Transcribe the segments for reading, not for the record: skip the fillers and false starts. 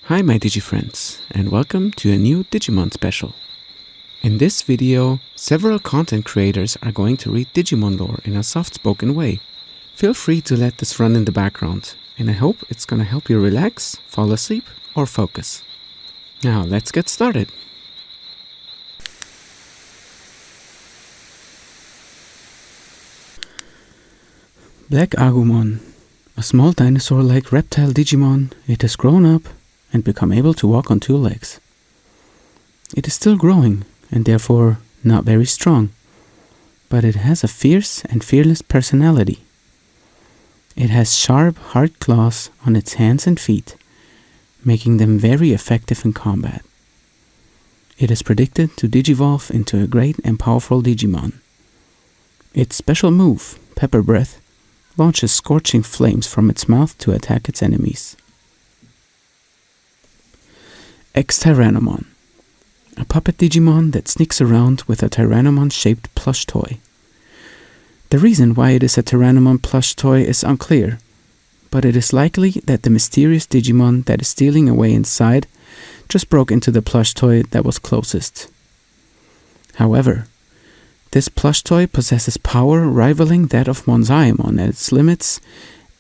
Hi my Digifriends, and welcome to a new Digimon special. In this video, several content creators are going to read Digimon lore in a soft-spoken way. Feel free to let this run in the background, and I hope it's gonna help you relax, fall asleep, or focus. Now let's get started. Black Agumon. A small dinosaur-like reptile Digimon, it has grown up and become able to walk on two legs. It is still growing and therefore not very strong, but it has a fierce and fearless personality. It has sharp, hard claws on its hands and feet, making them very effective in combat. It is predicted to digivolve into a great and powerful Digimon. Its special move, Pepper Breath, launches scorching flames from its mouth to attack its enemies. X-Tyrannomon. A puppet Digimon that sneaks around with a Tyrannomon-shaped plush toy. The reason why it is a Tyrannomon plush toy is unclear, but it is likely that the mysterious Digimon that is stealing away inside just broke into the plush toy that was closest. However, this plush toy possesses power rivaling that of Monzaemon at its limits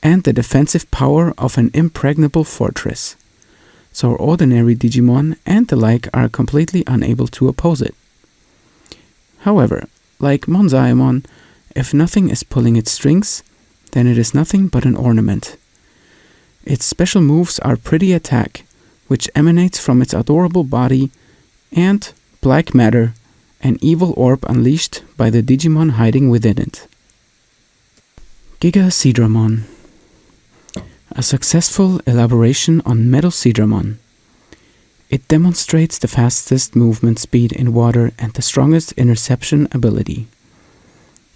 and the defensive power of an impregnable fortress, so ordinary Digimon and the like are completely unable to oppose it. However, like Monzaemon, if nothing is pulling its strings, then it is nothing but an ornament. Its special moves are Pretty Attack, which emanates from its adorable body, and Black Matter, an evil orb unleashed by the Digimon hiding within it. Giga Seadramon. A successful elaboration on Metal Seadramon. It demonstrates the fastest movement speed in water and the strongest interception ability.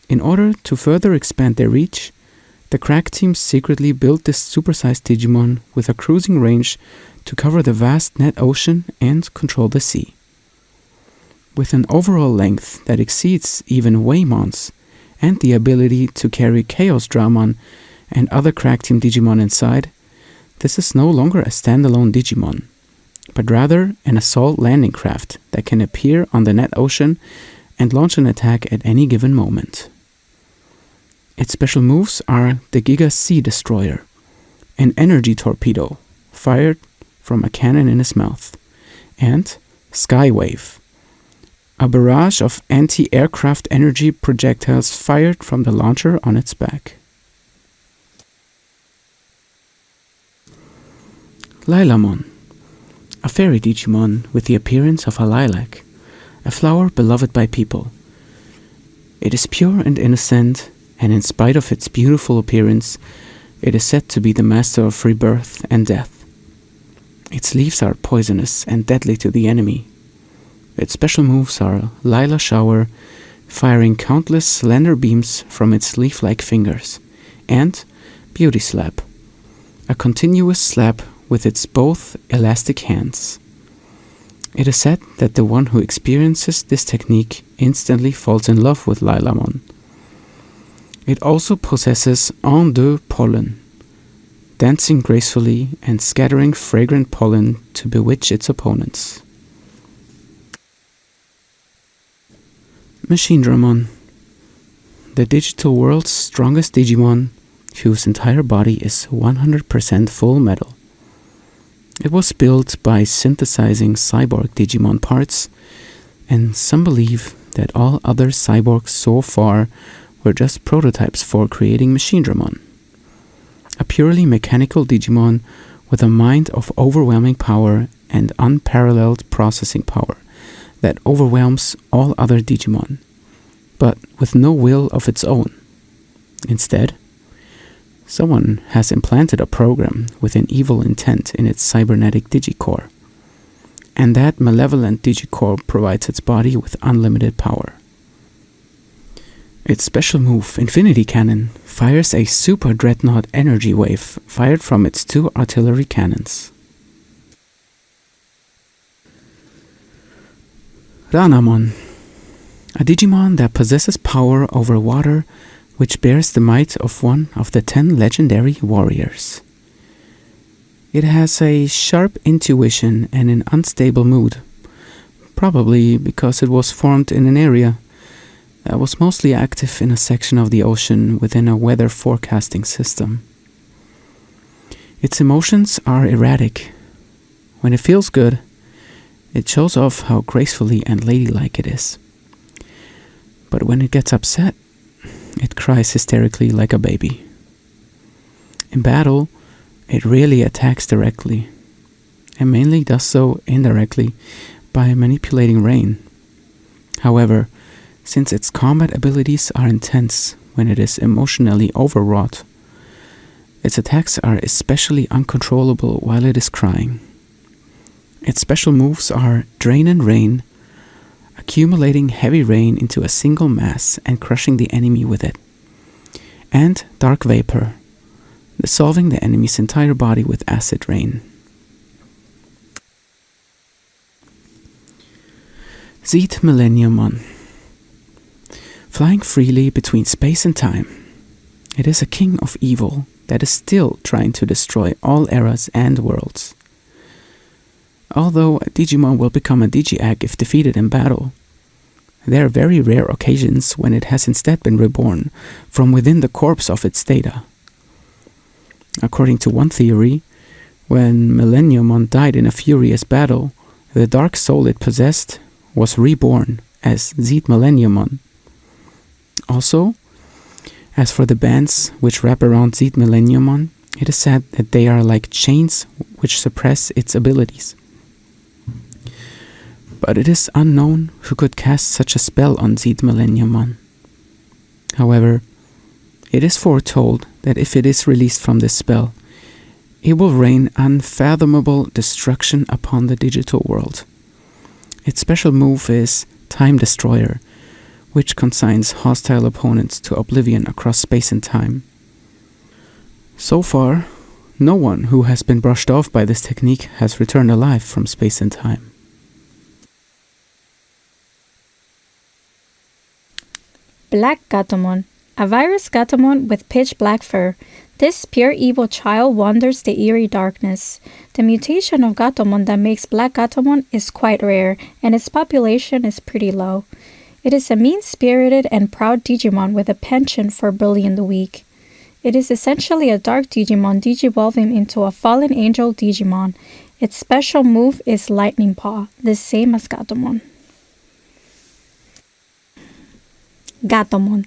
In order to further expand their reach, the crack team secretly built this supersized Digimon with a cruising range to cover the vast net ocean and control the sea. With an overall length that exceeds even Waymon's, and the ability to carry Chaos Dramon and other Crack Team Digimon inside, this is no longer a standalone Digimon, but rather an assault landing craft that can appear on the net ocean and launch an attack at any given moment. Its special moves are the Giga Sea Destroyer, an energy torpedo fired from a cannon in its mouth, and Skywave, a barrage of anti-aircraft energy projectiles fired from the launcher on its back. Lilamon. A fairy Digimon with the appearance of a lilac, a flower beloved by people. It is pure and innocent, and in spite of its beautiful appearance, it is said to be the master of rebirth and death. Its leaves are poisonous and deadly to the enemy. Its special moves are Lila Shower, firing countless slender beams from its leaf-like fingers, and Beauty Slap, a continuous slap with its both elastic hands. It is said that the one who experiences this technique instantly falls in love with Lilamon. It also possesses En Deux Pollen, dancing gracefully and scattering fragrant pollen to bewitch its opponents. Machinedramon. The digital world's strongest Digimon, whose entire body is 100% full metal. It was built by synthesizing cyborg Digimon parts, and some believe that all other cyborgs so far were just prototypes for creating Machinedramon. A purely mechanical Digimon with a mind of overwhelming power and unparalleled processing power that overwhelms all other Digimon, but with no will of its own. Instead, someone has implanted a program with an evil intent in its cybernetic Digicore, and that malevolent Digicore provides its body with unlimited power. Its special move, Infinity Cannon, fires a Super Dreadnought energy wave fired from its two artillery cannons. Ranamon. A Digimon that possesses power over water, which bears the might of one of the 10 legendary warriors. It has a sharp intuition and an unstable mood, probably because it was formed in an area that was mostly active in a section of the ocean within a weather forecasting system. Its emotions are erratic. When it feels good, it shows off how gracefully and ladylike it is. But when it gets upset, it cries hysterically like a baby. In battle, it rarely attacks directly, and mainly does so indirectly by manipulating rain. However, since its combat abilities are intense when it is emotionally overwrought, its attacks are especially uncontrollable while it is crying. Its special moves are Drain and Rain, accumulating heavy rain into a single mass and crushing the enemy with it, and Dark Vapor, dissolving the enemy's entire body with acid rain. Zeet Millenniumon. Flying freely between space and time, it is a king of evil that is still trying to destroy all eras and worlds. Although a Digimon will become a Digi-Egg if defeated in battle, there are very rare occasions when it has instead been reborn from within the corpse of its data. According to one theory, when Millenniumon died in a furious battle, the dark soul it possessed was reborn as Zeet Millenniumon. Also, as for the bands which wrap around Zeet Millenniumon, it is said that they are like chains which suppress its abilities. But it is unknown who could cast such a spell on Zeet Millenniumon. However, it is foretold that if it is released from this spell, it will rain unfathomable destruction upon the digital world. Its special move is Time Destroyer, which consigns hostile opponents to oblivion across space and time. So far, no one who has been brushed off by this technique has returned alive from space and time. Black Gatomon, a virus Gatomon with pitch black fur. This pure evil child wanders the eerie darkness. The mutation of Gatomon that makes Black Gatomon is quite rare, and its population is pretty low. It is a mean-spirited and proud Digimon with a penchant for bullying the weak. It is essentially a dark Digimon digivolving into a fallen angel Digimon. Its special move is Lightning Paw, the same as Gatomon. Gatomon.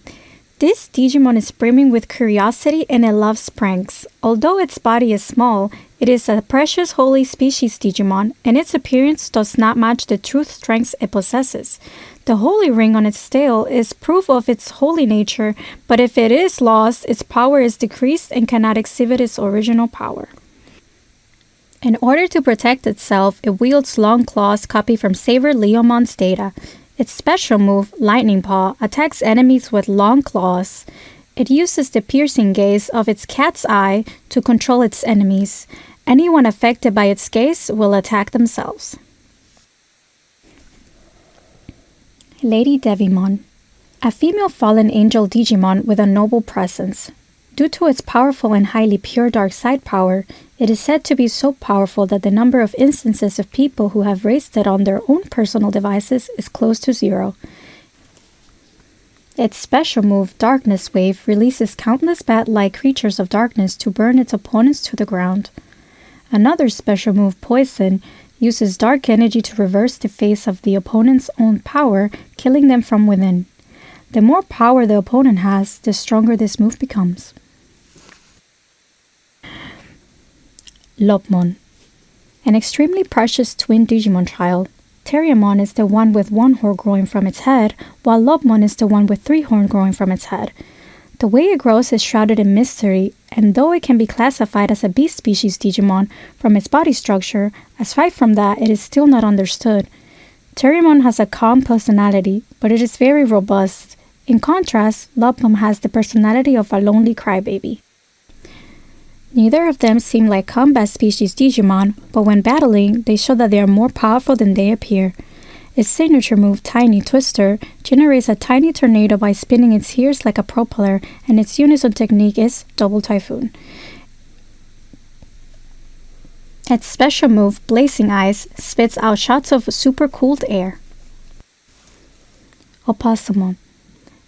This Digimon is brimming with curiosity and it loves pranks. Although its body is small, it is a precious holy species Digimon, and its appearance does not match the truth strengths it possesses. The holy ring on its tail is proof of its holy nature, but if it is lost, its power is decreased and cannot exhibit its original power. In order to protect itself, it wields long claws copied from Saber Leomon's data. Its special move, Lightning Paw, attacks enemies with long claws. It uses the piercing gaze of its cat's eye to control its enemies. Anyone affected by its gaze will attack themselves. Lady Devimon, a female fallen angel Digimon with a noble presence. Due to its powerful and highly pure dark side power, it is said to be so powerful that the number of instances of people who have raised it on their own personal devices is close to 0. Its special move, Darkness Wave, releases countless bat-like creatures of darkness to burn its opponents to the ground. Another special move, Poison, uses dark energy to reverse the face of the opponent's own power, killing them from within. The more power the opponent has, the stronger this move becomes. Lobmon, an extremely precious twin Digimon child. Terriermon is the one with one horn growing from its head, while Lobmon is the one with 3 horns growing from its head. The way it grows is shrouded in mystery, and though it can be classified as a beast species Digimon from its body structure, aside from that, it is still not understood. Terriermon has a calm personality, but it is very robust. In contrast, Lobmon has the personality of a lonely crybaby. Neither of them seem like combat species Digimon, but when battling, they show that they are more powerful than they appear. Its signature move, Tiny Twister, generates a tiny tornado by spinning its ears like a propeller, and its unison technique is Double Typhoon. Its special move, Blazing Eyes, spits out shots of supercooled air. Opossumon,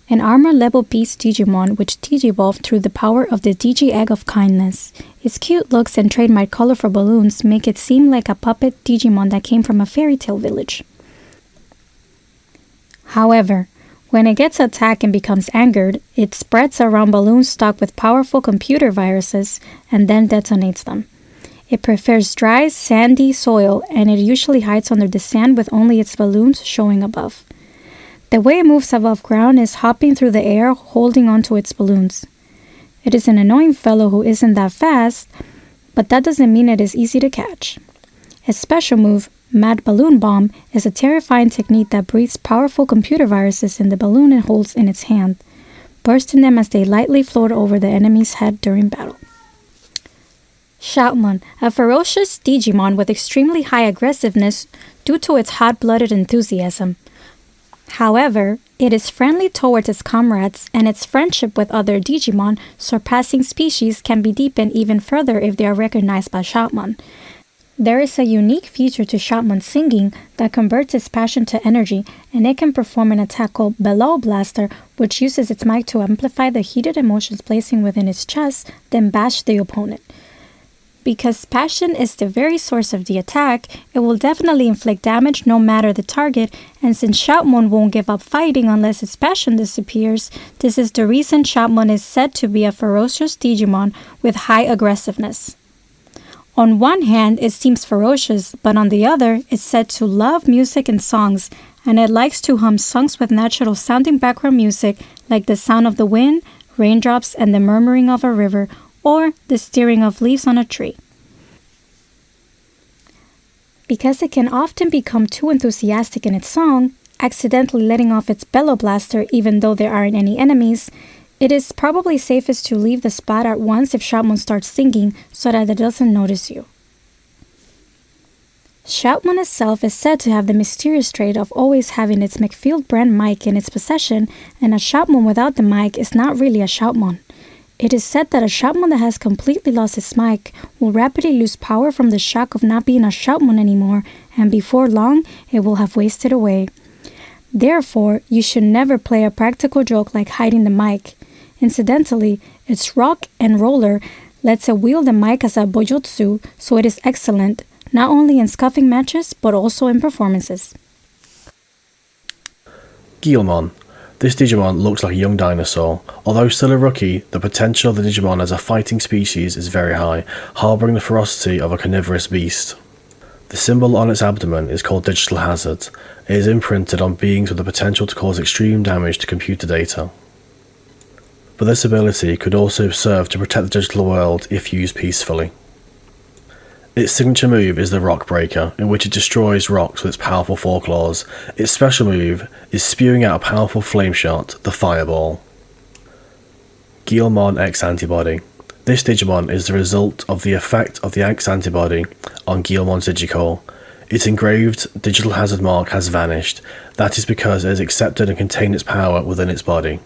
an armor-level beast Digimon which digivolved through the power of the Digi-Egg of Kindness. Its cute looks and trademark colorful balloons make it seem like a puppet Digimon that came from a fairy tale village. However, when it gets attacked and becomes angered, it spreads around balloons stocked with powerful computer viruses and then detonates them. It prefers dry, sandy soil, and it usually hides under the sand with only its balloons showing above. The way it moves above ground is hopping through the air, holding onto its balloons. It is an annoying fellow who isn't that fast, but that doesn't mean it is easy to catch. Its special move, Mad Balloon Bomb, is a terrifying technique that breathes powerful computer viruses in the balloon it holds in its hand, bursting them as they lightly float over the enemy's head during battle. Shoutmon, a ferocious Digimon with extremely high aggressiveness due to its hot-blooded enthusiasm. However, it is friendly towards its comrades, and its friendship with other Digimon surpassing species can be deepened even further if they are recognized by Shoutmon. There is a unique feature to Shoutmon's singing that converts its passion to energy, and it can perform an attack called Bellow Blaster, which uses its mic to amplify the heated emotions blazing within its chest, then bash the opponent. Because passion is the very source of the attack, it will definitely inflict damage no matter the target, and since Shoutmon won't give up fighting unless its passion disappears, this is the reason Shoutmon is said to be a ferocious Digimon with high aggressiveness. On one hand, it seems ferocious, but on the other, it's said to love music and songs, and it likes to hum songs with natural sounding background music like the sound of the wind, raindrops, and the murmuring of a river, or the stirring of leaves on a tree. Because it can often become too enthusiastic in its song, accidentally letting off its bellow blaster even though there aren't any enemies, it is probably safest to leave the spot at once if Shoutmon starts singing so that it doesn't notice you. Shoutmon itself is said to have the mysterious trait of always having its McField brand mic in its possession, and a Shoutmon without the mic is not really a Shoutmon. It is said that a Shoutmon that has completely lost its mic will rapidly lose power from the shock of not being a Shoutmon anymore, and before long, it will have wasted away. Therefore, you should never play a practical joke like hiding the mic. Incidentally, its rock and roller lets it wield the mic as a bojutsu, so it is excellent, not only in scuffing matches, but also in performances. Guilmon. This Digimon looks like a young dinosaur. Although still a rookie, the potential of the Digimon as a fighting species is very high, harbouring the ferocity of a carnivorous beast. The symbol on its abdomen is called Digital Hazard. It is imprinted on beings with the potential to cause extreme damage to computer data. But this ability could also serve to protect the digital world if used peacefully. Its signature move is the Rock Breaker, in which it destroys rocks with its powerful foreclaws. Its special move is spewing out a powerful flame shot, the Fireball. Guilmon X Antibody. This Digimon is the result of the effect of the X antibody on Guilmon's Digicore. Its engraved digital hazard mark has vanished. That is because it has accepted and contained its power within its body.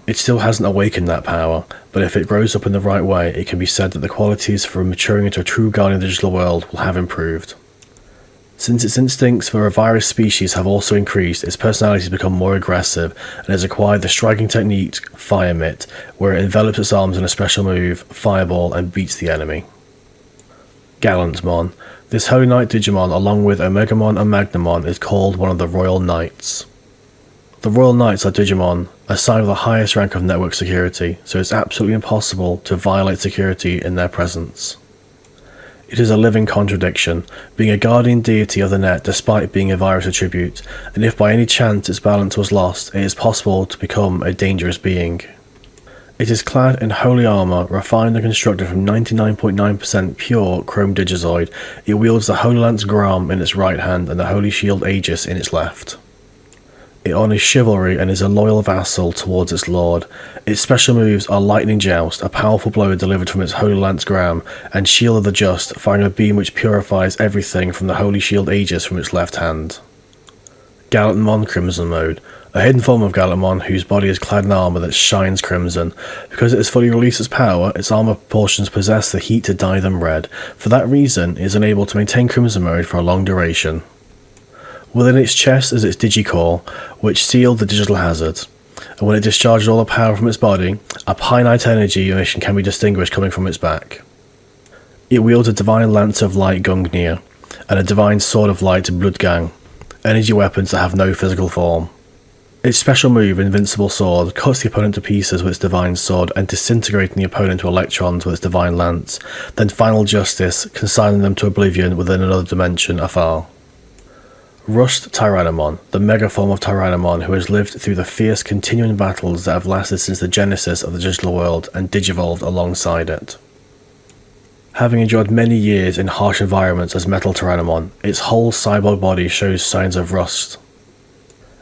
It still hasn't awakened that power, but if it grows up in the right way, it can be said that the qualities for maturing into a true guardian of the digital world will have improved. Since its instincts for a virus species have also increased, its personality has become more aggressive and has acquired the striking technique Fire Mitt, where it envelops its arms in a special move, Fireball, and beats the enemy. Gallantmon. This Holy Knight Digimon, along with Omegamon and Magnamon, is called one of the Royal Knights. The Royal Knights are Digimon, a sign of the highest rank of network security, so it's absolutely impossible to violate security in their presence. It is a living contradiction, being a guardian deity of the net despite being a virus attribute, and if by any chance its balance was lost, it is possible to become a dangerous being. It is clad in holy armour, refined and constructed from 99.9% pure chrome digizoid. It wields the Holy Lance Gram in its right hand and the Holy Shield Aegis in its left. It honours chivalry and is a loyal vassal towards its lord. Its special moves are Lightning Joust, a powerful blow delivered from its Holy Lance Gram, and Shield of the Just, firing a beam which purifies everything from the Holy Shield Aegis from its left hand. Gallantmon Crimson Mode. A hidden form of Galamon whose body is clad in armour that shines crimson. Because it has fully released its power, its armour portions possess the heat to dye them red. For that reason, it is unable to maintain crimson mode for a long duration. Within its chest is its Digicore, which sealed the digital hazard. And when it discharges all the power from its body, a Pinite energy emission can be distinguished coming from its back. It wields a divine lance of light Gungnir, and a divine sword of light Bloodgang, energy weapons that have no physical form. Its special move, Invincible Sword, cuts the opponent to pieces with its divine sword and disintegrating the opponent to electrons with its divine lance, then Final Justice, consigning them to oblivion within another dimension afar. Rust Tyrannomon, the mega form of Tyrannomon who has lived through the fierce continuing battles that have lasted since the genesis of the digital world and digivolved alongside it. Having endured many years in harsh environments as Metal Tyrannomon, its whole cyborg body shows signs of rust.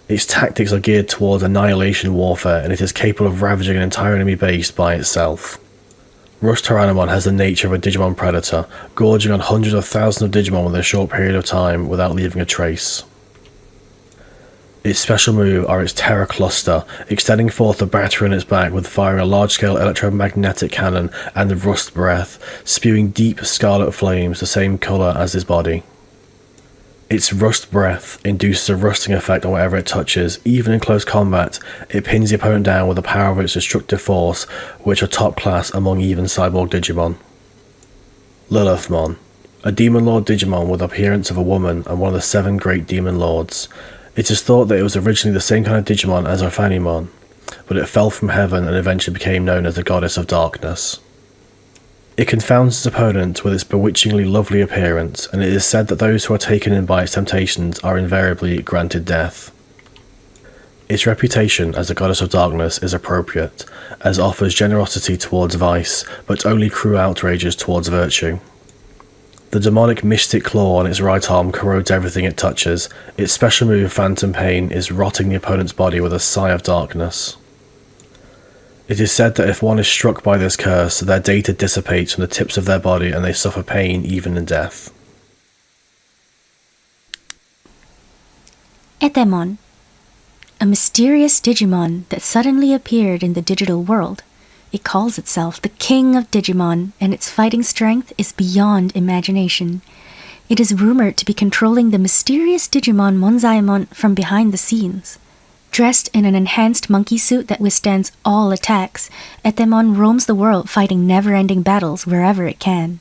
Its tactics are geared towards annihilation warfare, and it is capable of ravaging an entire enemy base by itself. Rust Tyrannomon has the nature of a Digimon predator, gorging on hundreds of thousands of Digimon within a short period of time without leaving a trace. Its special move are its Terror Cluster, extending forth a battery on its back with firing a large-scale electromagnetic cannon and the Rust Breath, spewing deep scarlet flames the same colour as its body. Its Rust Breath induces a rusting effect on whatever it touches. Even in close combat, it pins the opponent down with the power of its destructive force, which are top class among even cyborg Digimon. Lilithmon, a Demon Lord Digimon with the appearance of a woman and one of the 7 great Demon Lords. It is thought that it was originally the same kind of Digimon as Ophanimon, but it fell from heaven and eventually became known as the Goddess of Darkness. It confounds its opponent with its bewitchingly lovely appearance, and it is said that those who are taken in by its temptations are invariably granted death. Its reputation as the Goddess of Darkness is appropriate, as it offers generosity towards vice, but only cruel outrages towards virtue. The demonic Mystic Claw on its right arm corrodes everything it touches. Its special move, Phantom Pain, is rotting the opponent's body with a sigh of darkness. It is said that if one is struck by this curse, their data dissipates from the tips of their body and they suffer pain even in death. Etemon, a mysterious Digimon that suddenly appeared in the digital world. It calls itself the King of Digimon, and its fighting strength is beyond imagination. It is rumored to be controlling the mysterious Digimon Monzaemon from behind the scenes. Dressed in an enhanced monkey suit that withstands all attacks, Etemon roams the world fighting never-ending battles wherever it can.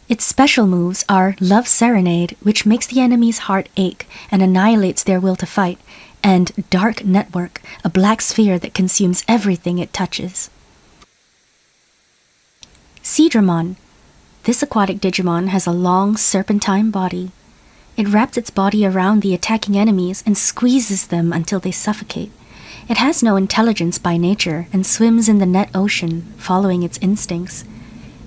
Its special moves are Love Serenade, which makes the enemy's heart ache and annihilates their will to fight, and Dark Network, a black sphere that consumes everything it touches. Seadramon. This aquatic Digimon has a long, serpentine body. It wraps its body around the attacking enemies and squeezes them until they suffocate. It has no intelligence by nature and swims in the net ocean, following its instincts.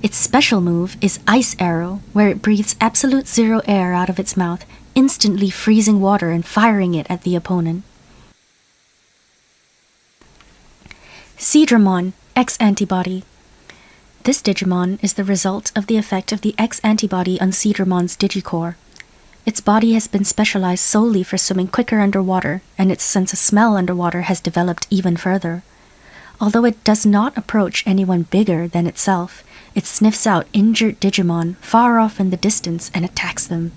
Its special move is Ice Arrow, where it breathes absolute zero air out of its mouth, instantly freezing water and firing it at the opponent. Seadramon, X-Antibody. This Digimon is the result of the effect of the X-Antibody on Seadramon's Digicore. Its body has been specialized solely for swimming quicker underwater, and its sense of smell underwater has developed even further. Although it does not approach anyone bigger than itself, it sniffs out injured Digimon far off in the distance and attacks them.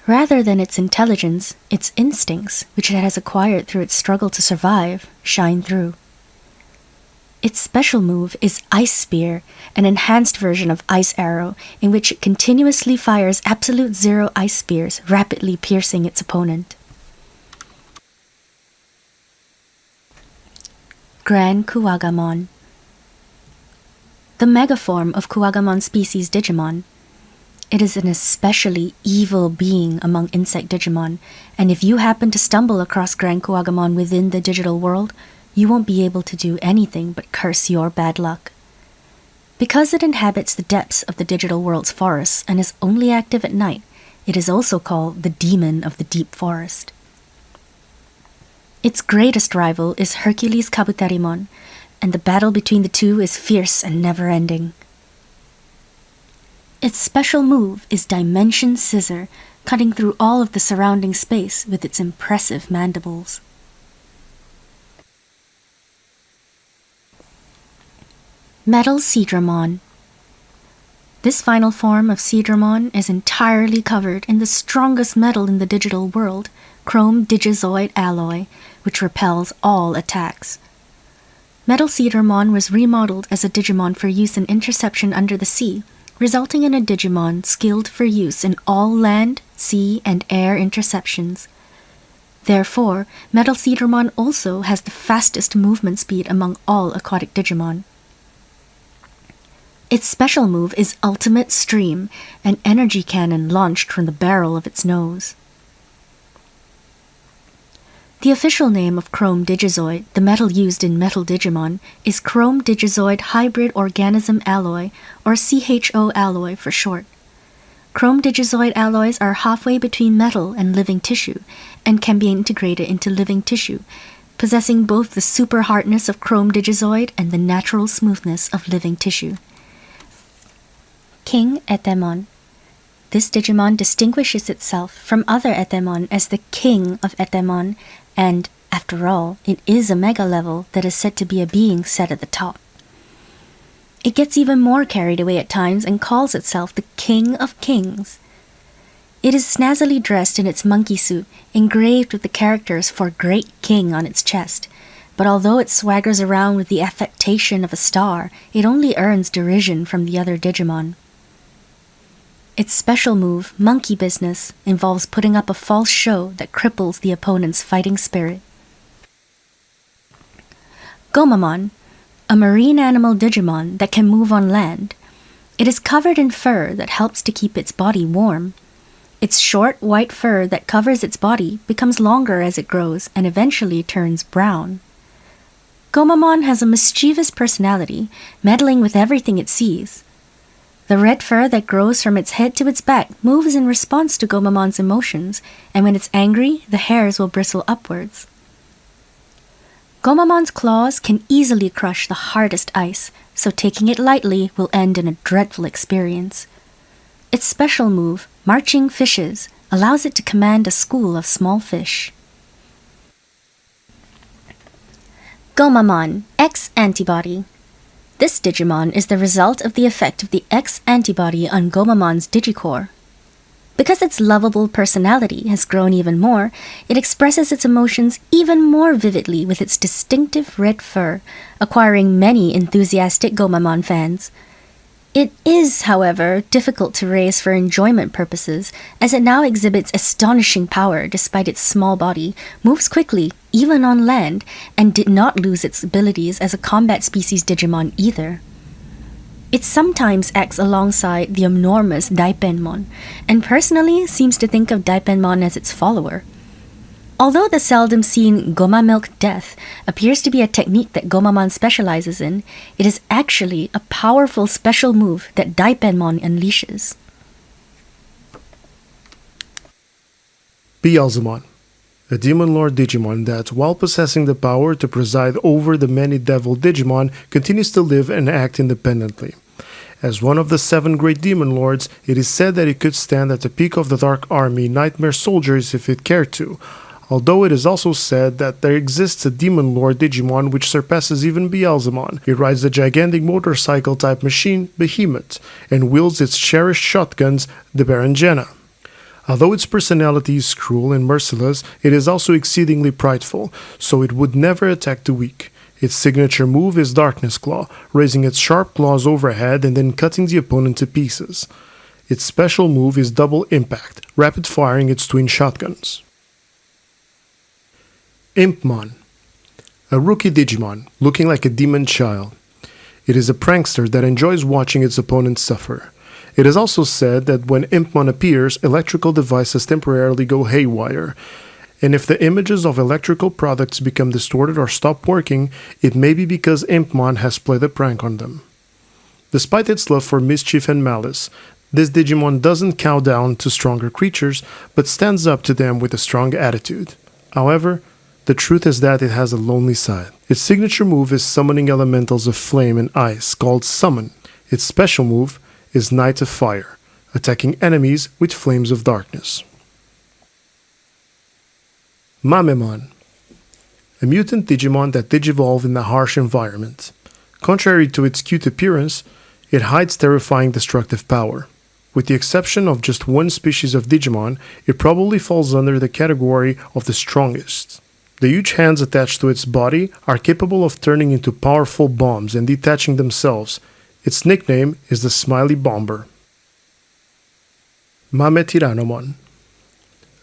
Rather than its intelligence, its instincts, which it has acquired through its struggle to survive, shine through. Its special move is Ice Spear, an enhanced version of Ice Arrow, in which it continuously fires absolute zero ice spears, rapidly piercing its opponent. Gran Kuwagamon. The megaform of Kuwagamon species Digimon. It is an especially evil being among insect Digimon, and if you happen to stumble across Gran Kuwagamon within the digital world, you won't be able to do anything but curse your bad luck. Because it inhabits the depths of the digital world's forests and is only active at night, it is also called the Demon of the Deep Forest. Its greatest rival is Hercules Kabutarimon, and the battle between the two is fierce and never-ending. Its special move is Dimension Scissor, cutting through all of the surrounding space with its impressive mandibles. Metal Seadramon. This final form of Seadramon is entirely covered in the strongest metal in the digital world, chrome digizoid alloy, which repels all attacks. Metal Seadramon was remodeled as a Digimon for use in interception under the sea, resulting in a Digimon skilled for use in all land, sea, and air interceptions. Therefore, Metal Seadramon also has the fastest movement speed among all aquatic Digimon. Its special move is Ultimate Stream, an energy cannon launched from the barrel of its nose. The official name of Chrome Digizoid, the metal used in Metal Digimon, is Chrome Digizoid Hybrid Organism Alloy, or CHO alloy for short. Chrome Digizoid alloys are halfway between metal and living tissue, and can be integrated into living tissue, possessing both the super hardness of Chrome Digizoid and the natural smoothness of living tissue. King Etemon. This Digimon distinguishes itself from other Etemon as the King of Etemon, and, after all, it is a mega level that is said to be a being set at the top. It gets even more carried away at times and calls itself the King of Kings. It is snazzily dressed in its monkey suit, engraved with the characters for Great King on its chest, but although it swaggers around with the affectation of a star, it only earns derision from the other Digimon. Its special move, Monkey Business, involves putting up a false show that cripples the opponent's fighting spirit. Gomamon, a marine animal Digimon that can move on land. It is covered in fur that helps to keep its body warm. Its short, white fur that covers its body becomes longer as it grows and eventually turns brown. Gomamon has a mischievous personality, meddling with everything it sees. The red fur that grows from its head to its back moves in response to Gomamon's emotions, and when it's angry, the hairs will bristle upwards. Gomamon's claws can easily crush the hardest ice, so taking it lightly will end in a dreadful experience. Its special move, Marching Fishes, allows it to command a school of small fish. Gomamon, X-Antibody. This Digimon is the result of the effect of the X-Antibody on Gomamon's Digicore. Because its lovable personality has grown even more, it expresses its emotions even more vividly with its distinctive red fur, acquiring many enthusiastic Gomamon fans. It is, however, difficult to raise for enjoyment purposes, as it now exhibits astonishing power despite its small body, moves quickly, even on land, and did not lose its abilities as a combat species Digimon either. It sometimes acts alongside the enormous Daipenmon, and personally seems to think of Daipenmon as its follower. Although the seldom seen Goma Milk Death appears to be a technique that Gomamon specializes in, it is actually a powerful special move that Daipenmon unleashes. Beelzemon, a Demon Lord Digimon that, while possessing the power to preside over the many devil Digimon, continues to live and act independently. As one of the 7 great Demon Lords, it is said that it could stand at the peak of the Dark Army Nightmare Soldiers if it cared to, although it is also said that there exists a Demon Lord Digimon which surpasses even Beelzemon. It rides the gigantic motorcycle-type machine, Behemoth, and wields its cherished shotguns, the Berenjena. Although its personality is cruel and merciless, it is also exceedingly prideful, so it would never attack the weak. Its signature move is Darkness Claw, raising its sharp claws overhead and then cutting the opponent to pieces. Its special move is Double Impact, rapid-firing its twin shotguns. ImPmon, a rookie Digimon, looking like a demon child. It is a prankster that enjoys watching its opponents suffer. It is also said that when ImPmon appears, electrical devices temporarily go haywire, and if the images of electrical products become distorted or stop working, it may be because ImPmon has played a prank on them. Despite its love for mischief and malice, this Digimon doesn't cow down to stronger creatures, but stands up to them with a strong attitude. However, the truth is that it has a lonely side. Its signature move is summoning elementals of flame and ice, called Summon. Its special move is Night of Fire, attacking enemies with flames of darkness. Mamemon, a mutant Digimon that digivolve in a harsh environment. Contrary to its cute appearance, it hides terrifying destructive power. With the exception of just one species of Digimon, it probably falls under the category of the strongest. The huge hands attached to its body are capable of turning into powerful bombs and detaching themselves. Its nickname is the Smiley Bomber. Mame Tyrannomon.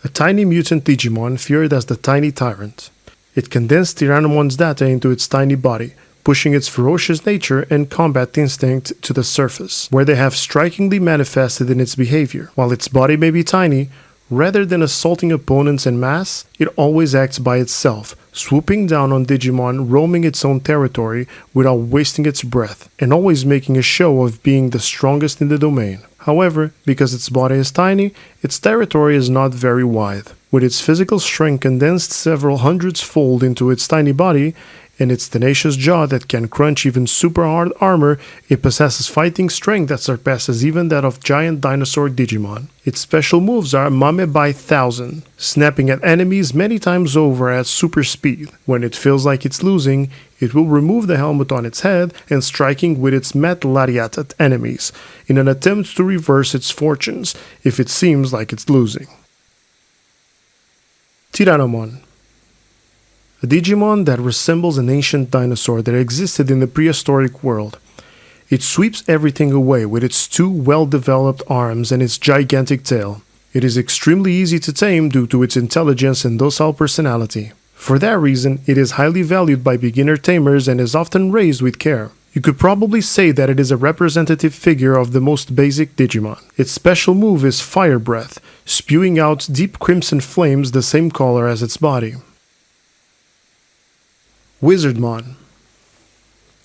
A tiny mutant Digimon feared as the Tiny Tyrant. It condensed Tyrannomon's data into its tiny body, pushing its ferocious nature and combat instinct to the surface, where they have strikingly manifested in its behavior. While its body may be tiny, rather than assaulting opponents en masse, it always acts by itself, swooping down on Digimon roaming its own territory without wasting its breath, and always making a show of being the strongest in the domain. However, because its body is tiny, its territory is not very wide. With its physical strength condensed several hundreds-fold into its tiny body, and its tenacious jaw that can crunch even super hard armor, it possesses fighting strength that surpasses even that of giant dinosaur Digimon. Its special moves are Mame by 1000, snapping at enemies many times over at super speed. When it feels like it's losing, it will remove the helmet on its head and striking with its metal lariat at enemies, in an attempt to reverse its fortunes if it seems like it's losing. Tyrannomon. A Digimon that resembles an ancient dinosaur that existed in the prehistoric world. It sweeps everything away with its two well-developed arms and its gigantic tail. It is extremely easy to tame due to its intelligence and docile personality. For that reason, it is highly valued by beginner tamers and is often raised with care. You could probably say that it is a representative figure of the most basic Digimon. Its special move is Fire Breath, spewing out deep crimson flames the same color as its body. Wizardmon.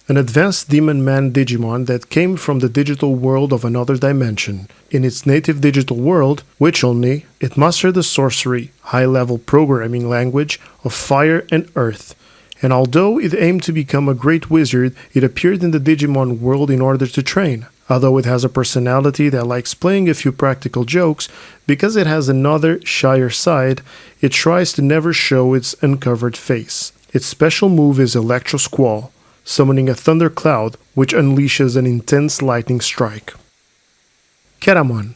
An advanced demon man Digimon that came from the digital world of another dimension. In its native digital world, which only, it mastered the sorcery, high-level programming language of fire and earth. And although it aimed to become a great wizard, it appeared in the Digimon world in order to train. Although it has a personality that likes playing a few practical jokes, because it has another, shyer side, it tries to never show its uncovered face. Its special move is Electro Squall, summoning a thunder cloud which unleashes an intense lightning strike. Keramon.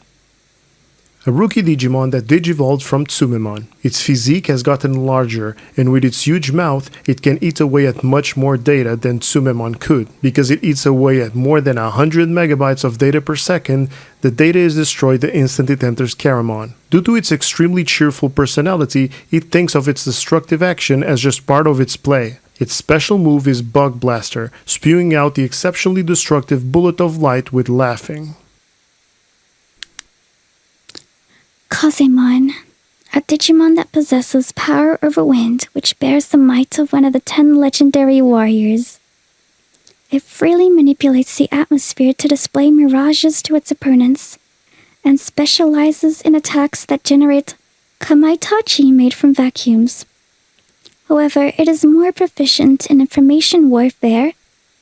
A rookie Digimon that digivolved from Tsumemon. Its physique has gotten larger, and with its huge mouth, it can eat away at much more data than Tsumemon could. Because it eats away at more than 100 megabytes of data per second, the data is destroyed the instant it enters Keramon. Due to its extremely cheerful personality, it thinks of its destructive action as just part of its play. Its special move is Bug Blaster, spewing out the exceptionally destructive bullet of light with laughing. Kazemon, a Digimon that possesses power over wind, which bears the might of one of the 10 legendary warriors. It freely manipulates the atmosphere to display mirages to its opponents, and specializes in attacks that generate kamaitachi made from vacuums. However, it is more proficient in information warfare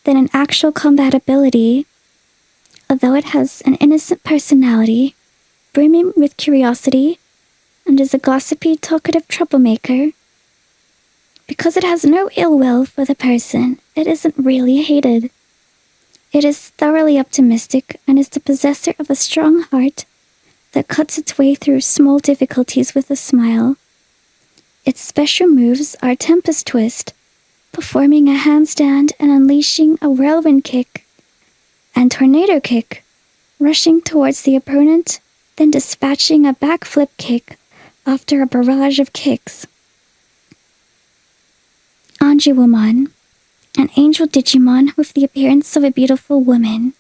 than in actual combat ability, although it has an innocent personality, brimming with curiosity, and is a gossipy, talkative troublemaker. Because it has no ill will for the person, it isn't really hated. It is thoroughly optimistic and is the possessor of a strong heart that cuts its way through small difficulties with a smile. Its special moves are Tempest Twist, performing a handstand and unleashing a whirlwind kick, and Tornado Kick, rushing towards the opponent, then dispatching a backflip kick after a barrage of kicks. Anjiwomon, an angel Digimon with the appearance of a beautiful woman.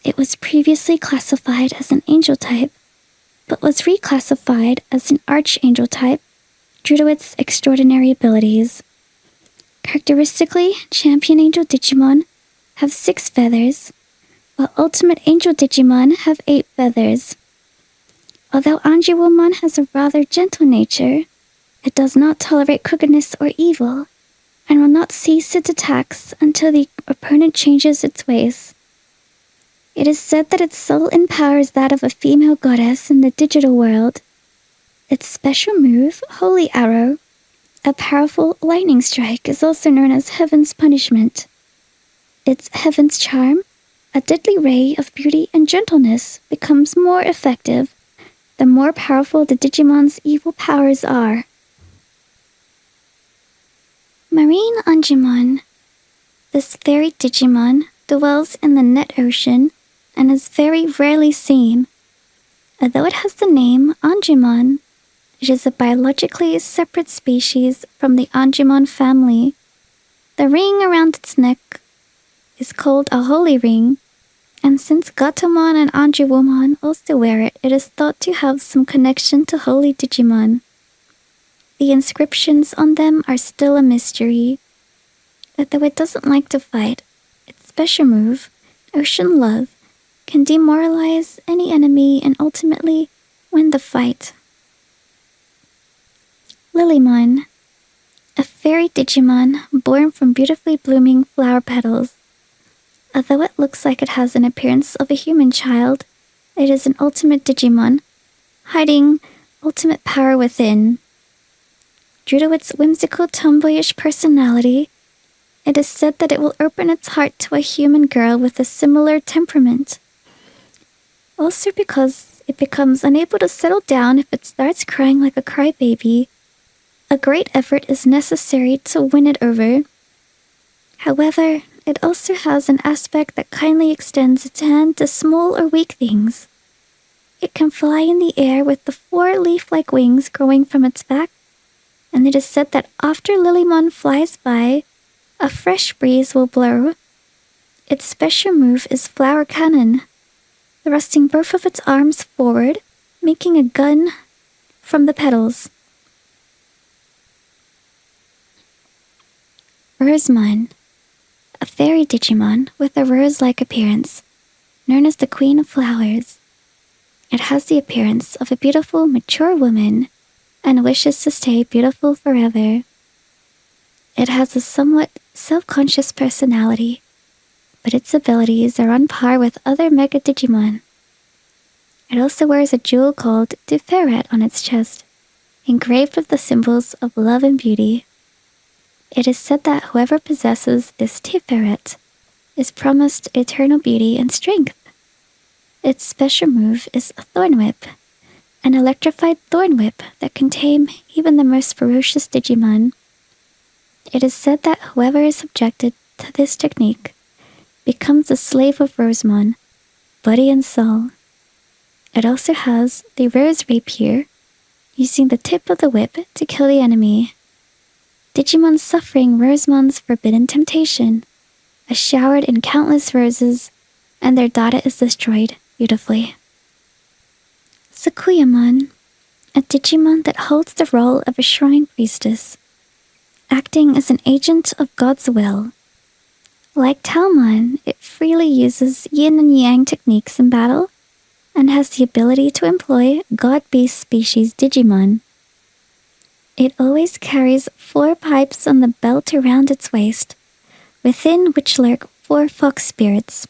It was previously classified as an angel type, but was reclassified as an archangel type due to its extraordinary abilities. Characteristically, champion angel Digimon have 6 feathers, while ultimate angel Digimon have 8 feathers. Although Anjiwomon has a rather gentle nature, it does not tolerate crookedness or evil, and will not cease its attacks until the opponent changes its ways. It is said that its soul and power is that of a female goddess in the digital world. Its special move, Holy Arrow, a powerful lightning strike, is also known as Heaven's Punishment. its heaven's charm, a deadly ray of beauty and gentleness becomes more effective the more powerful the Digimon's evil powers are. Marine Anjumon. This fairy Digimon dwells in the net ocean and is very rarely seen. Although it has the name Anjumon, it is a biologically separate species from the Anjumon family. The ring around its neck is called a holy ring, and since Gatomon and Anjuwomon also wear it, it is thought to have some connection to holy Digimon. The inscriptions on them are still a mystery. Although it doesn't like to fight, its special move, Ocean Love, can demoralize any enemy and ultimately win the fight. Lilymon. A fairy Digimon born from beautifully blooming flower petals. Although it looks like it has an appearance of a human child, it is an ultimate Digimon, hiding ultimate power within. Due to its whimsical tomboyish personality, it is said that it will open its heart to a human girl with a similar temperament. Also because it becomes unable to settle down if it starts crying like a crybaby, a great effort is necessary to win it over. However, it also has an aspect that kindly extends its hand to small or weak things. It can fly in the air with the 4 leaf-like wings growing from its back, and it is said that after Lilymon flies by, a fresh breeze will blow. Its special move is Flower Cannon, thrusting both of its arms forward, making a gun from the petals. Rosemon. A fairy Digimon with a rose-like appearance, known as the Queen of Flowers. It has the appearance of a beautiful, mature woman and wishes to stay beautiful forever. It has a somewhat self-conscious personality, but its abilities are on par with other Mega Digimon. It also wears a jewel called Tiferet on its chest, engraved with the symbols of love and beauty. It is said that whoever possesses this Tiferet is promised eternal beauty and strength. Its special move is a Thorn Whip, an electrified thorn whip that can tame even the most ferocious Digimon. It is said that whoever is subjected to this technique becomes a slave of Rosemon, body and soul. It also has the Rose Rapier, using the tip of the whip to kill the enemy. Digimon suffering Rosemon's forbidden temptation, are showered in countless roses, and their data is destroyed beautifully. Sakuyamon, a Digimon that holds the role of a shrine priestess, acting as an agent of God's will. Like Talmon, it freely uses yin and yang techniques in battle, and has the ability to employ God-beast species Digimon. It always carries 4 pipes on the belt around its waist, within which lurk 4 fox spirits.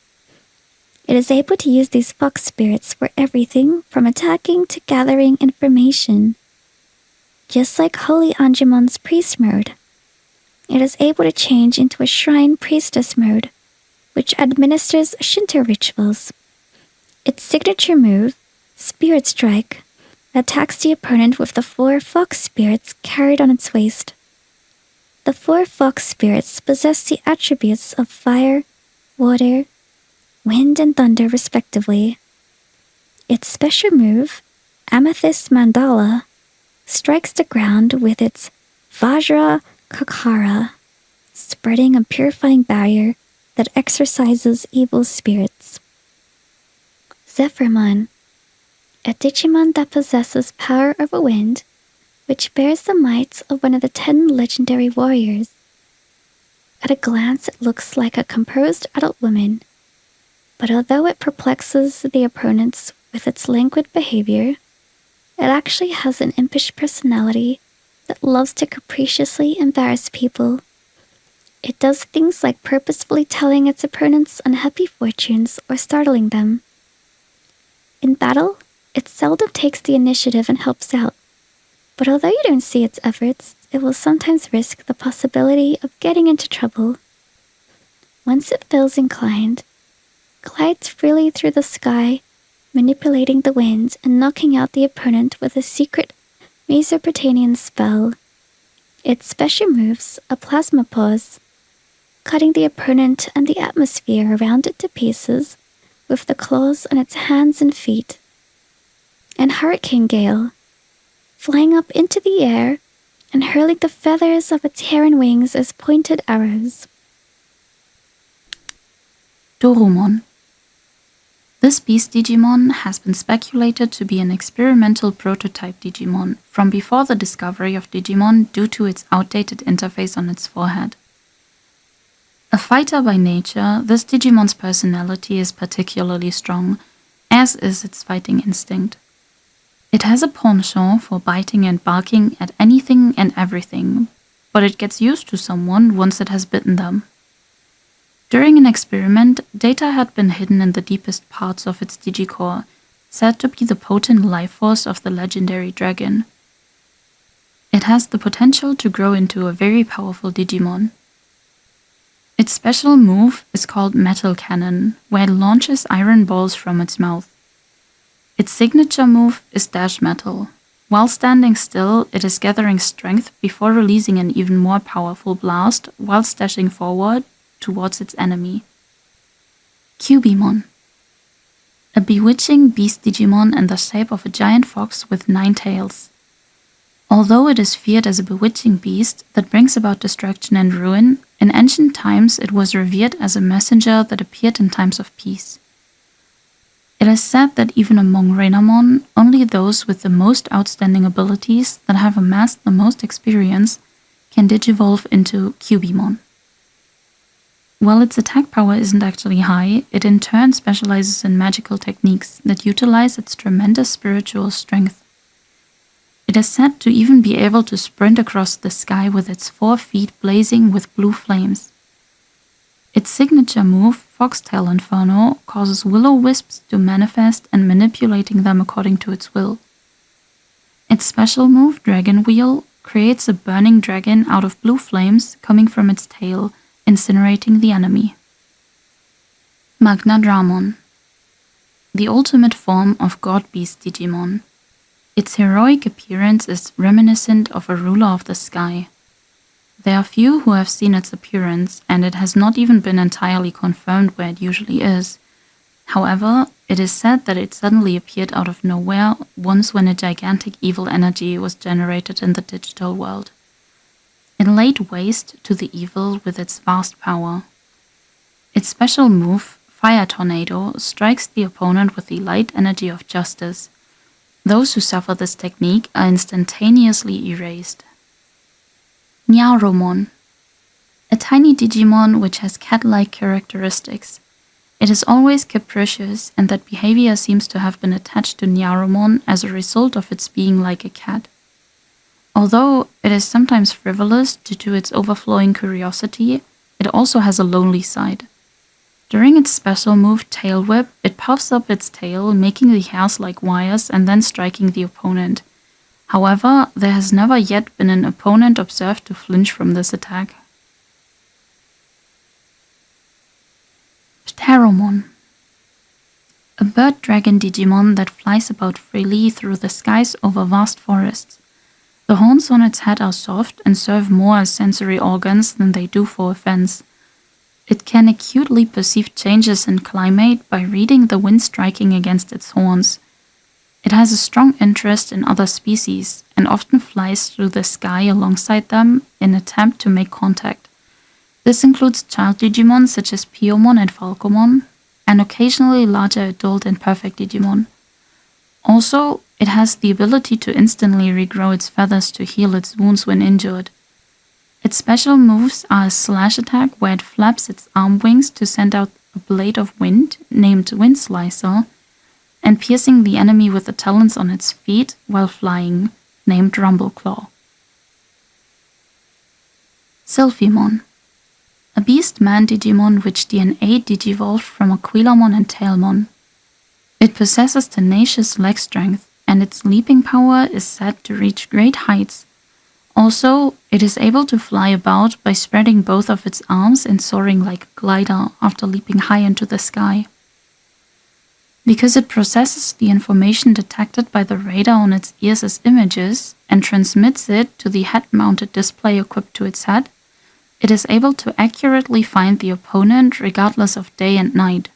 It is able to use these fox spirits for everything from attacking to gathering information. Just like Holy Anjumon's priest mode, it is able to change into a shrine priestess mode, which administers Shinto rituals. Its signature move, Spirit Strike, attacks the opponent with the 4 fox spirits carried on its waist. The 4 fox spirits possess the attributes of fire, water, wind, and thunder respectively. Its special move, Amethyst Mandala, strikes the ground with its Vajra Kakara, spreading a purifying barrier that exorcises evil spirits. Zephyrmon, a Digimon that possesses power over wind, which bears the might of one of the 10 legendary warriors. At a glance, it looks like a composed adult woman, but although it perplexes the opponents with its languid behavior, it actually has an impish personality that loves to capriciously embarrass people. It does things like purposefully telling its opponents unhappy fortunes or startling them. In battle, it seldom takes the initiative and helps out, but although you don't see its efforts, it will sometimes risk the possibility of getting into trouble. once it feels inclined, glides freely through the sky, manipulating the wind and knocking out the opponent with a secret Mesopotamian spell. Its special moves are plasma pause, cutting the opponent and the atmosphere around it to pieces with the claws on its hands and feet, and hurricane gale, flying up into the air and hurling the feathers of its hair and wings as pointed arrows. Dorumon. This beast Digimon has been speculated to be an experimental prototype Digimon from before the discovery of Digimon due to its outdated interface on its forehead. A fighter by nature, this Digimon's personality is particularly strong, as is its fighting instinct. It has a penchant for biting and barking at anything and everything, but it gets used to someone once it has bitten them. During an experiment, data had been hidden in the deepest parts of its digicore, said to be the potent life force of the legendary dragon. It has the potential to grow into a very powerful Digimon. Its special move is called Metal Cannon, where it launches iron balls from its mouth. Its signature move is Dash Metal. While standing still, it is gathering strength before releasing an even more powerful blast whilst dashing forward towards its enemy. Cubimon. A bewitching beast Digimon in the shape of a giant fox with 9 tails. Although it is feared as a bewitching beast that brings about destruction and ruin, in ancient times it was revered as a messenger that appeared in times of peace. It is said that even among Renamon, only those with the most outstanding abilities that have amassed the most experience can digivolve into Cubimon. While its attack power isn't actually high, it in turn specializes in magical techniques that utilize its tremendous spiritual strength. It is said to even be able to sprint across the sky with its 4 feet blazing with blue flames. Its signature move, Foxtail Inferno, causes will-o-wisps to manifest and manipulating them according to its will. Its special move, Dragon Wheel, creates a burning dragon out of blue flames coming from its tail, incinerating the enemy. Magnadramon. The ultimate form of God-Beast Digimon. Its heroic appearance is reminiscent of a ruler of the sky. There are few who have seen its appearance, and it has not even been entirely confirmed where it usually is. However, it is said that it suddenly appeared out of nowhere once when a gigantic evil energy was generated in the digital world. It laid waste to the evil with its vast power. Its special move, Fire Tornado, strikes the opponent with the light energy of justice. Those who suffer this technique are instantaneously erased. Nyaromon. A tiny Digimon which has cat-like characteristics. It is always capricious, and that behavior seems to have been attached to Nyaromon as a result of its being like a cat. Although it is sometimes frivolous due to its overflowing curiosity, it also has a lonely side. During its special move, Tail Whip, it puffs up its tail, making the hairs like wires and then striking the opponent. However, there has never yet been an opponent observed to flinch from this attack. Pteromon. A bird dragon Digimon that flies about freely through the skies over vast forests. The horns on its head are soft and serve more as sensory organs than they do for offense. It can acutely perceive changes in climate by reading the wind striking against its horns. It has a strong interest in other species and often flies through the sky alongside them in an attempt to make contact. This includes child Digimon such as Piomon and Falcomon, and occasionally larger adult and perfect Digimon. Also, it has the ability to instantly regrow its feathers to heal its wounds when injured. Its special moves are a slash attack where it flaps its arm wings to send out a blade of wind, named Wind Slicer, and piercing the enemy with the talons on its feet while flying, named Rumbleclaw. Sylphimon. A beast-man Digimon which DNA digivolved from Aquilamon and Tailmon. It possesses tenacious leg strength, and its leaping power is said to reach great heights. Also, it is able to fly about by spreading both of its arms and soaring like a glider after leaping high into the sky. Because it processes the information detected by the radar on its ears as images and transmits it to the head-mounted display equipped to its head, it is able to accurately find the opponent regardless of day and night.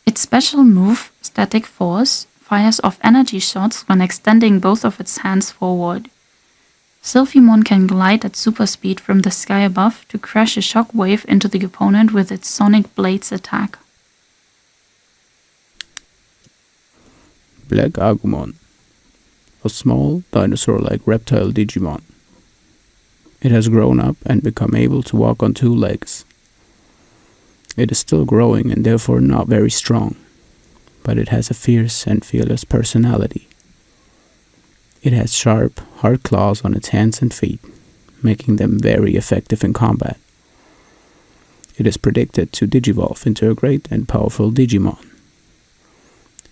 Its special move, Static Force, fires off energy shots when extending both of its hands forward. Sylphimon can glide at super speed from the sky above to crash a shock wave into the opponent with its Sonic Blades attack. Black Agumon, a small dinosaur-like reptile Digimon. It has grown up and become able to walk on 2 legs. It is still growing and therefore not very strong, but it has a fierce and fearless personality. It has sharp, hard claws on its hands and feet, making them very effective in combat. It is predicted to digivolve into a great and powerful Digimon.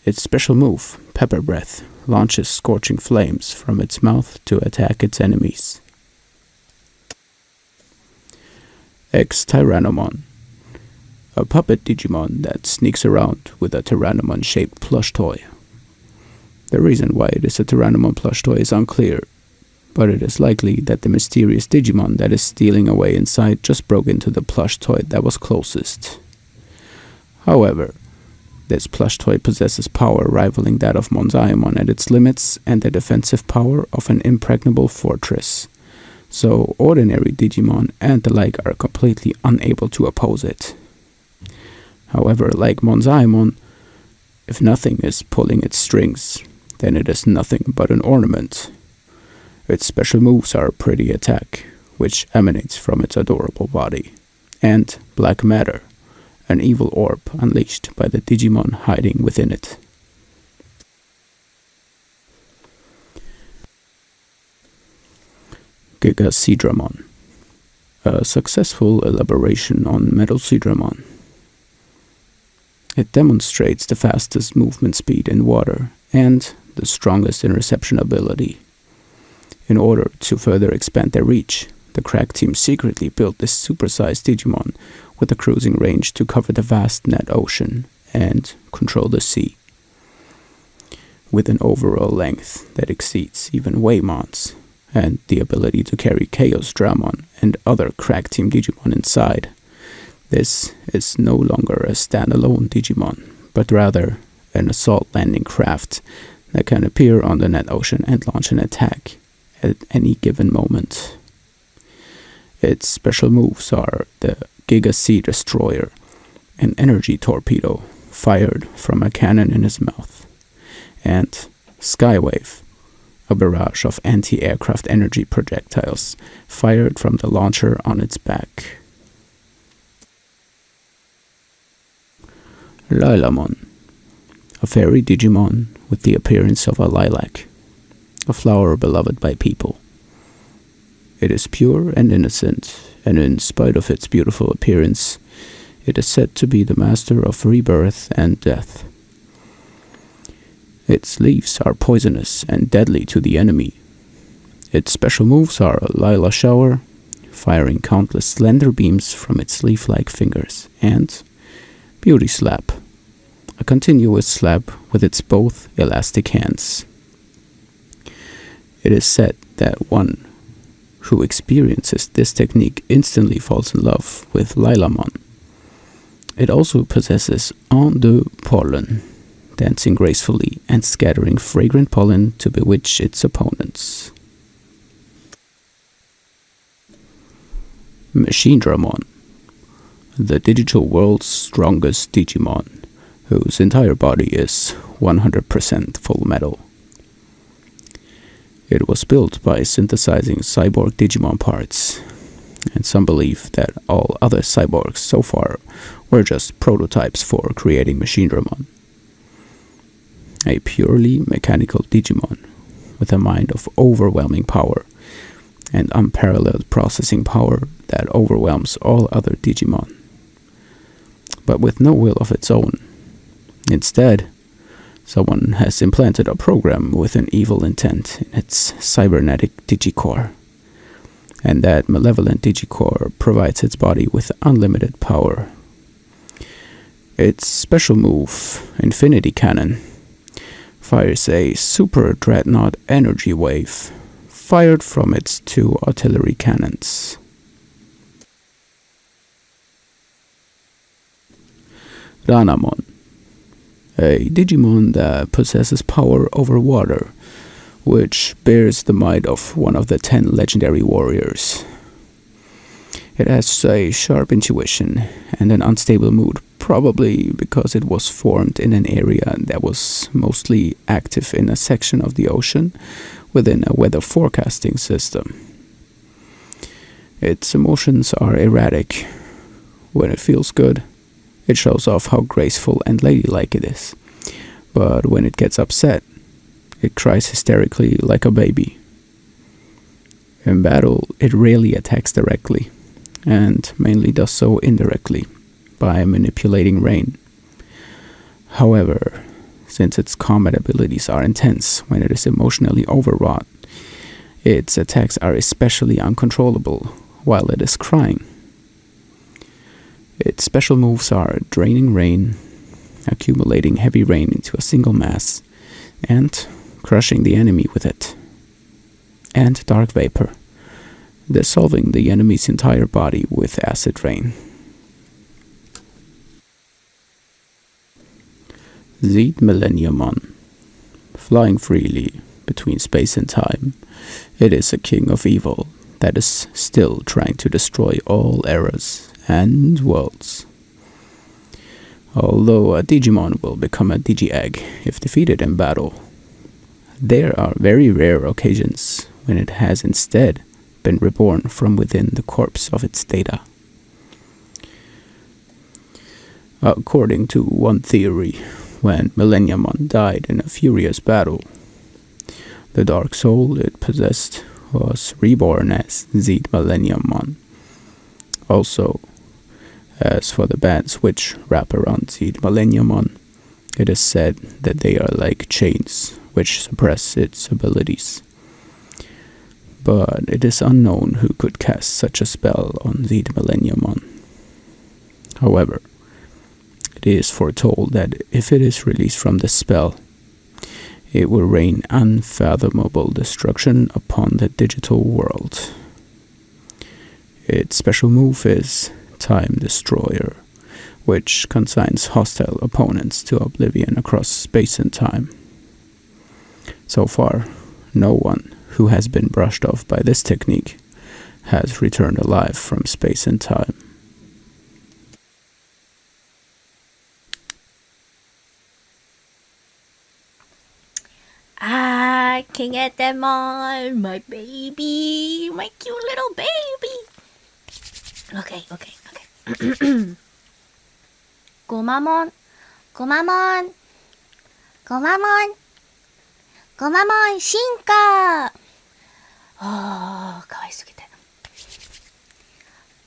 Its special move, Pepper Breath, launches scorching flames from its mouth to attack its enemies. X-Tyrannomon, a puppet Digimon that sneaks around with a Tyrannomon-shaped plush toy. The reason why it is a Tyrannomon plush toy is unclear, but it is likely that the mysterious Digimon that is stealing away inside just broke into the plush toy that was closest. However, this plush toy possesses power rivaling that of Monzaemon at its limits and the defensive power of an impregnable fortress, so ordinary Digimon and the like are completely unable to oppose it. However, like Monzaemon, if nothing is pulling its strings, then it is nothing but an ornament. Its special moves are Pretty Attack, which emanates from its adorable body, and Black Matter, an evil orb unleashed by the Digimon hiding within it. Gigaseedramon, a successful elaboration on Metalseedramon. It demonstrates the fastest movement speed in water and the strongest interception ability. In order to further expand their reach, the Crack team secretly built this supersized Digimon with a cruising range to cover the vast net ocean and control the sea. With an overall length that exceeds even Waymon's, and the ability to carry Chaos Dramon and other Crack team Digimon inside, this is no longer a standalone Digimon, but rather an assault landing craft that can appear on the net ocean and launch an attack at any given moment. Its special moves are the Giga Sea Destroyer, an energy torpedo fired from a cannon in his mouth, and Skywave, a barrage of anti-aircraft energy projectiles fired from the launcher on its back. Lilamon, a fairy Digimon with the appearance of a lilac, a flower beloved by people. It is pure and innocent, and in spite of its beautiful appearance, it is said to be the master of rebirth and death. Its leaves are poisonous and deadly to the enemy. Its special moves are Lila Shower, firing countless slender beams from its leaf-like fingers, and Beauty Slap, a continuous slap with its both elastic hands. It is said that one who experiences this technique instantly falls in love with Lilamon. It also possesses Eau de Pollen, dancing gracefully and scattering fragrant pollen to bewitch its opponents. Machinedramon, the digital world's strongest Digimon, whose entire body is 100% full metal. It was built by synthesizing cyborg Digimon parts, and some believe that all other cyborgs so far were just prototypes for creating Machinedramon. A purely mechanical Digimon with a mind of overwhelming power and unparalleled processing power that overwhelms all other Digimon, but with no will of its own. Instead, someone has implanted a program with an evil intent in its cybernetic digicore, and that malevolent Digicore provides its body with unlimited power. Its special move, Infinity Cannon, fires a super dreadnought energy wave fired from its 2 artillery cannons. Ranamon, a Digimon that possesses power over water, which bears the might of one of the 10 legendary warriors. It has a sharp intuition and an unstable mood, probably because it was formed in an area that was mostly active in a section of the ocean within a weather forecasting system. Its emotions are erratic. When it feels good, it shows off how graceful and ladylike it is. But when it gets upset, it cries hysterically like a baby. In battle, it rarely attacks directly, and mainly does so indirectly, by manipulating rain. However, since its combat abilities are intense when it is emotionally overwrought, its attacks are especially uncontrollable while it is crying. Its special moves are Draining Rain, accumulating heavy rain into a single mass, and crushing the enemy with it, and Dark Vapor, dissolving the enemy's entire body with acid rain. Zeed Millenniumon, flying freely between space and time, it is a king of evil that is still trying to destroy all eras and worlds. Although a Digimon will become a Digi-Egg if defeated in battle, there are very rare occasions when it has instead been reborn from within the corpse of its data. According to one theory, when Millenniumon died in a furious battle, the dark soul it possessed was reborn as Zeed Millenniumon. Also, as for the bands which wrap around Zeed Millenniumon, it is said that they are like chains which suppress its abilities. But it is unknown who could cast such a spell on Zeed Millenniumon. However, it is foretold that if it is released from the spell, it will rain unfathomable destruction upon the digital world. Its special move is Time Destroyer, which consigns hostile opponents to oblivion across space and time. So far, no one who has been brushed off by this technique has returned alive from space and time. Cahayathelight, my baby, my cute little baby. Okay. Gomamon, Shinka. Oh, かわいすぎて.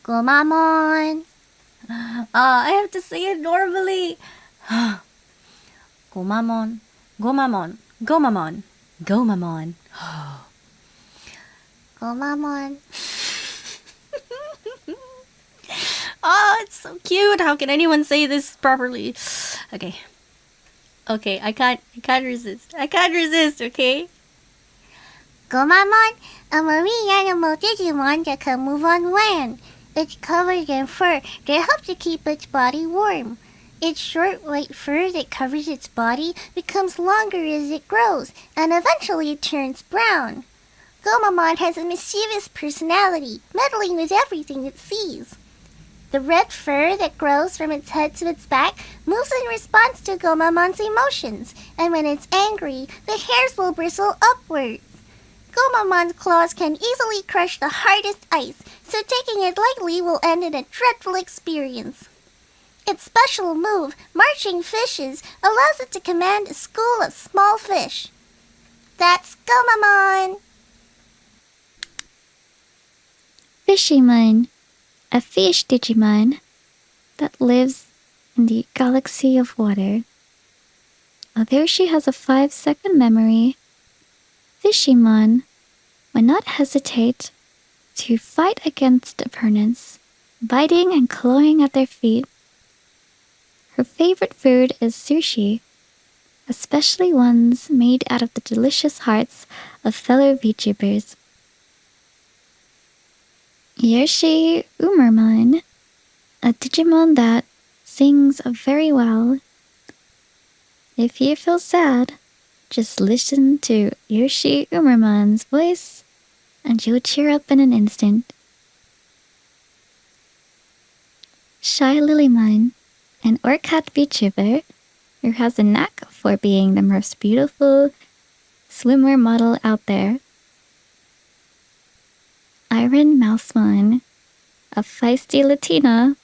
Gomamon. I have to say it normally. Gomamon. Gomamon. Oh, it's so cute. How can anyone say this properly? Okay, I can't resist. Okay. Gomamon, a marine animal Digimon that can move on land. It's covered in fur that helps to keep its body warm. Its short white fur that covers its body becomes longer as it grows, and eventually it turns brown. Gomamon has a mischievous personality, meddling with everything it sees. The red fur that grows from its head to its back moves in response to Gomamon's emotions, and when it's angry, the hairs will bristle upwards. Gomamon's claws can easily crush the hardest ice, so taking it lightly will end in a dreadful experience. Its special move, Marching Fishes, allows it to command a school of small fish. That's Gomamon! Feeshyz, a fish Digimon that lives in the galaxy of water. Although she has a 5-second memory, Feeshyz will not hesitate to fight against opponents, biting and clawing at their feet. Her favorite food is sushi, especially ones made out of the delicious hearts of fellow VTubers. Yoshi Umermon, a Digimon that sings very well. If you feel sad, just listen to Yoshi Umermon's voice and you'll cheer up in an instant. Shy Lilymon, an Orcat VTuber who has a knack for being the most beautiful swimwear model out there. Iron Mousemon, a feisty Latina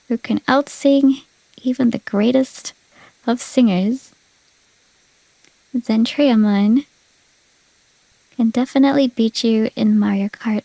who can outsing even the greatest of singers. Zentreamon can definitely beat you in Mario Kart.